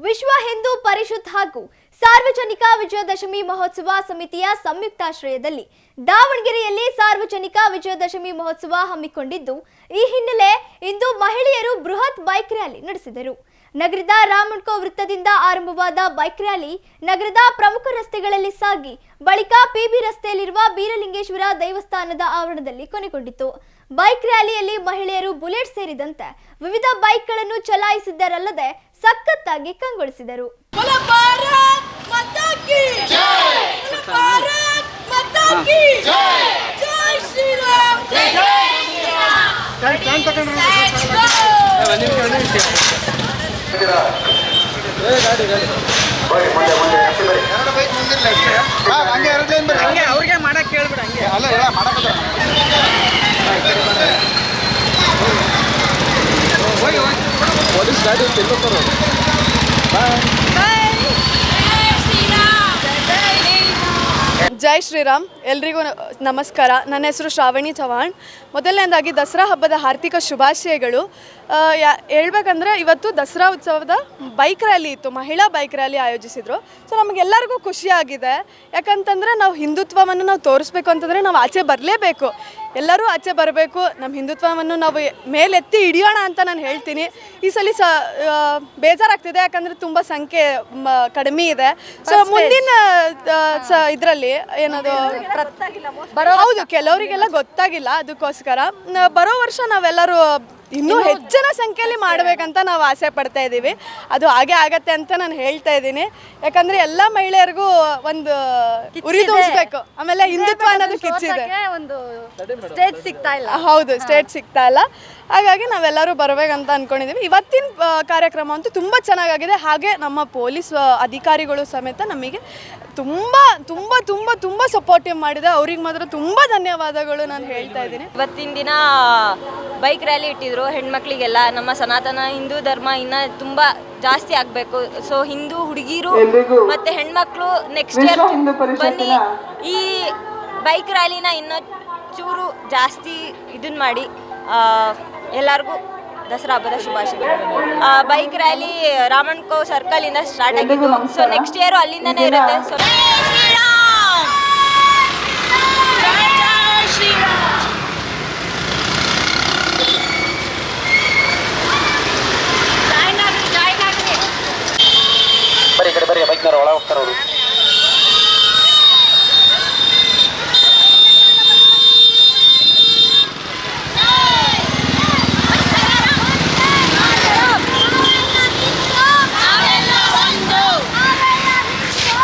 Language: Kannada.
ವಿಶ್ವ ಹಿಂದೂ ಪರಿಷತ್ ಹಾಗೂ ಸಾರ್ವಜನಿಕ ವಿಜಯದಶಮಿ ಮಹೋತ್ಸವ ಸಮಿತಿಯ ಸಂಯುಕ್ತಾಶ್ರಯದಲ್ಲಿ ದಾವಣಗೆರೆಯಲ್ಲಿ ಸಾರ್ವಜನಿಕ ವಿಜಯದಶಮಿ ಮಹೋತ್ಸವ ಹಮ್ಮಿಕೊಂಡಿದ್ದು, ಈ ಹಿನ್ನೆಲೆ ಇಂದು ಮಹಿಳೆಯರು ಬೃಹತ್ ಬೈಕ್ ರ್ಯಾಲಿ ನಡೆಸಿದರು. ನಗರದ ರಾಮಣ್ಕೋ ವೃತ್ತದಿಂದ ಆರಂಭವಾದ ಬೈಕ್ ರ್ಯಾಲಿ ನಗರದ ಪ್ರಮುಖ ರಸ್ತೆಗಳಲ್ಲಿ ಸಾಗಿ ಬಳಿಕ ಪಿಬಿ ರಸ್ತೆಯಲ್ಲಿರುವ ಬೀರಲಿಂಗೇಶ್ವರ ದೇವಸ್ಥಾನದ ಆವರಣದಲ್ಲಿ ಕೊನೆಗೊಂಡಿತು. ಬೈಕ್ ರ್ಯಾಲಿಯಲ್ಲಿ ಮಹಿಳೆಯರು ಬುಲೆಟ್ ಸೇರಿದಂತೆ ವಿವಿಧ ಬೈಕ್ಗಳನ್ನು ಚಲಾಯಿಸಿದ್ದರಲ್ಲದೆ ಸಖತ್ತಾಗಿ ಕಂಗೊಳಿಸಿದರು. ಅವ್ರಿಗೆ ಮಾಡಕ್ ಕೇಳ್ಬಿಡ ಹಂಗೆ ಅಲ್ಲ ಪೊಲೀಸ್ ಗಾಡಿ ತಿಳ್ಕೊತಾರೆ. ಜೈ ಶ್ರೀರಾಮ್, ಎಲ್ರಿಗೂ ನಮಸ್ಕಾರ. ನನ್ನ ಹೆಸರು ಶ್ರಾವಣಿ ಚವಾಣ್. ಮೊದಲನೇದಾಗಿ ದಸರಾ ಹಬ್ಬದ ಹಾರ್ದಿಕ ಶುಭಾಶಯಗಳು. ಹೇಳ್ಬೇಕಂದ್ರೆ ಇವತ್ತು ದಸರಾ ಉತ್ಸವದ ಬೈಕ್ ರ್ಯಾಲಿ ಇತ್ತು, ಮಹಿಳಾ ಬೈಕ್ ರ್ಯಾಲಿ ಆಯೋಜಿಸಿದರು. ಸೊ ನಮಗೆಲ್ಲರಿಗೂ ಖುಷಿಯಾಗಿದೆ. ಯಾಕಂತಂದರೆ ನಾವು ಹಿಂದುತ್ವವನ್ನು ನಾವು ತೋರಿಸ್ಬೇಕು ಅಂತಂದರೆ ನಾವು ಆಚೆ ಬರಲೇಬೇಕು, ಎಲ್ಲರೂ ಆಚೆ ಬರಬೇಕು. ನಮ್ಮ ಹಿಂದುತ್ವವನ್ನು ನಾವು ಮೇಲೆತ್ತಿ ಹಿಡಿಯೋಣ ಅಂತ ನಾನು ಹೇಳ್ತೀನಿ. ಈ ಸಲ ಬೇಜಾರಾಗ್ತಿದೆ, ಯಾಕಂದರೆ ತುಂಬ ಸಂಖ್ಯೆ ಕಡಿಮೆ ಇದೆ. ಸೊ ಮುಂದಿನ ಇದರಲ್ಲಿ ಏನದು ಹೌದು, ಕೆಲವರಿಗೆಲ್ಲ ಗೊತ್ತಾಗಿಲ್ಲ. ಅದಕ್ಕೋಸ್ಕರ ಬರೋ ವರ್ಷ ನಾವೆಲ್ಲರೂ ಇನ್ನೂ ಹೆಚ್ಚಿನ ಸಂಖ್ಯೆಯಲ್ಲಿ ಮಾಡಬೇಕಂತ ನಾವು ಆಸೆ ಪಡ್ತಾ ಇದ್ದೀವಿ. ಅದು ಹಾಗೆ ಆಗತ್ತೆ ಅಂತ ನಾನು ಹೇಳ್ತಾ ಇದ್ದೀನಿ. ಯಾಕಂದರೆ ಎಲ್ಲ ಮಹಿಳೆಯರಿಗೂ ಒಂದು ಉರಿ ತುಂಬಿಸ್ಬೇಕು. ಆಮೇಲೆ ಹಿಂದುತ್ವ ಅನ್ನೋದು ಕಿಚ್ಚಿದೆ, ಸ್ಟೇಜ್ ಸಿಗ್ತಾ ಇಲ್ಲ. ಹೌದು, ಸ್ಟೇಜ್ ಸಿಗ್ತಾ ಇಲ್ಲ. ಹಾಗಾಗಿ ನಾವೆಲ್ಲರೂ ಬರಬೇಕಂತ ಅಂದ್ಕೊಂಡಿದ್ದೀವಿ. ಇವತ್ತಿನ ಕಾರ್ಯಕ್ರಮ ಅಂತೂ ತುಂಬ ಚೆನ್ನಾಗಾಗಿದೆ. ಹಾಗೆ ನಮ್ಮ ಪೊಲೀಸ್ ಅಧಿಕಾರಿಗಳು ಸಮೇತ ನಮಗೆ ತುಂಬ ತುಂಬ ತುಂಬ ತುಂಬ ಸಪೋರ್ಟಿವ್ ಮಾಡಿದೆ. ಅವ್ರಿಗೆ ಮಾತ್ರ ತುಂಬ ಧನ್ಯವಾದಗಳು ನಾನು ಹೇಳ್ತಾ ಇದ್ದೀನಿ. ಇವತ್ತಿನ ದಿನ ಬೈಕ್ ರ್ಯಾಲಿ ಇಟ್ಟಿದ್ರು ಹೆಣ್ಮಕ್ಳಿಗೆಲ್ಲ. ನಮ್ಮ ಸನಾತನ ಹಿಂದೂ ಧರ್ಮ ಇನ್ನು ತುಂಬ ಜಾಸ್ತಿ ಆಗಬೇಕು. ಸೊ ಹಿಂದೂ ಹುಡುಗಿರು ಮತ್ತು ಹೆಣ್ಮಕ್ಳು ನೆಕ್ಸ್ಟ್ ಇಯರ್ ಬನ್ನಿ, ಈ ಬೈಕ್ ರ್ಯಾಲಿನ ಇನ್ನೂ ಚೂರು ಜಾಸ್ತಿ ಇದನ್ನ ಮಾಡಿ. ಎಲ್ಲರಿಗೂ ದಸರಾ ಹಬ್ಬದ ಶುಭಾಶಯಗಳು. ಬೈಕ್ ರ್ಯಾಲಿ ರಾಮಣ್ಕೋ ಸರ್ಕಲಿಂದ ಸ್ಟಾರ್ಟ್ ಆಗಿದ್ದು. ಸೊ ನೆಕ್ಸ್ಟ್ ಇಯರು ಅಲ್ಲಿಂದನೇ ಇರುತ್ತೆ. ಸೊ ಬರೀ ಬೈಕ್ನವ್ರು ಒಳಗೆ ಹೋಗ್ತಾರೆ ಅವರು.